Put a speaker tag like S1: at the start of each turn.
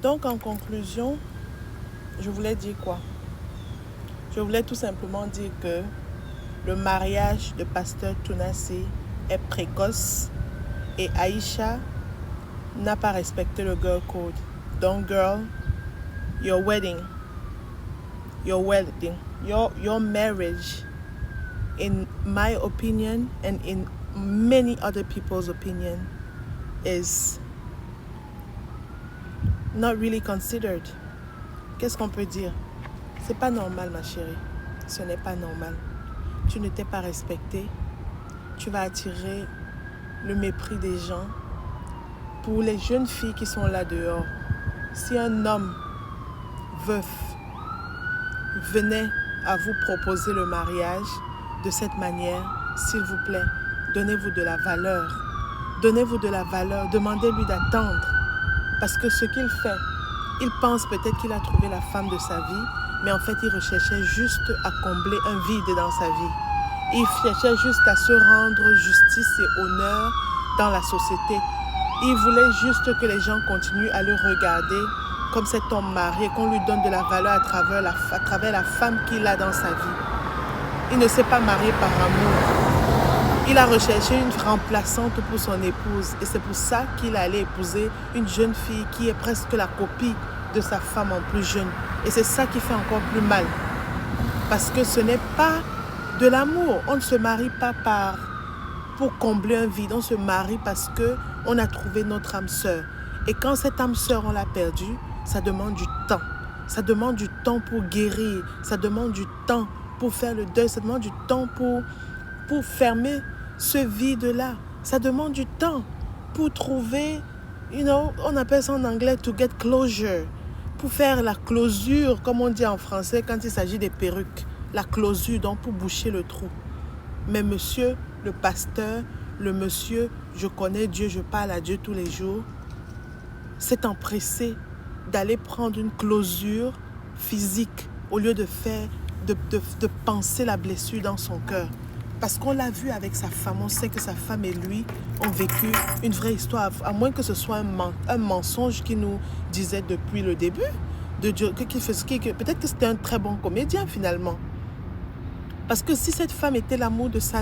S1: Donc, en conclusion, je voulais dire quoi? Je voulais tout simplement dire que le mariage de Pasteur Tunasi est précoce et Aïcha n'a pas respecté le girl code. Donc, girl, your marriage, in my opinion and in many other people's opinion, is not really considered. Qu'est-ce qu'on peut dire? C'est pas normal, ma chérie. Ce n'est pas normal. Tu ne t'es pas respectée. Tu vas attirer le mépris des gens. Pour les jeunes filles qui sont là dehors, si un homme veuf venait à vous proposer le mariage de cette manière, s'il vous plaît, donnez-vous de la valeur. Donnez-vous de la valeur. Demandez-lui d'attendre. Parce que ce qu'il fait, il pense peut-être qu'il a trouvé la femme de sa vie, mais en fait, il recherchait juste à combler un vide dans sa vie. Il cherchait juste à se rendre justice et honneur dans la société. Il voulait juste que les gens continuent à le regarder comme cet homme marié, qu'on lui donne de la valeur à travers la femme qu'il a dans sa vie. Il ne s'est pas marié par amour. Il a recherché une remplaçante pour son épouse. Et c'est pour ça qu'il allait épouser une jeune fille qui est presque la copie de sa femme en plus jeune. Et c'est ça qui fait encore plus mal. Parce que ce n'est pas de l'amour. On ne se marie pas pour combler un vide. On se marie parce qu'on a trouvé notre âme sœur. Et quand cette âme sœur, on l'a perdue, ça demande du temps. Ça demande du temps pour guérir. Ça demande du temps pour faire le deuil. Ça demande du temps pour fermer ce vide-là. Ça demande du temps pour trouver, on appelle ça en anglais to get closure. Pour faire la closure, comme on dit en français quand il s'agit des perruques. La closure, donc pour boucher le trou. Mais monsieur, le pasteur, le monsieur, je connais Dieu, je parle à Dieu tous les jours, s'est empressé d'aller prendre une closure physique au lieu de penser la blessure dans son cœur. Parce qu'on l'a vu avec sa femme, on sait que sa femme et lui ont vécu une vraie histoire, à moins que ce soit un mensonge qu'il nous disait depuis le début, peut-être que c'était un très bon comédien finalement. Parce que si cette femme était l'amour de sa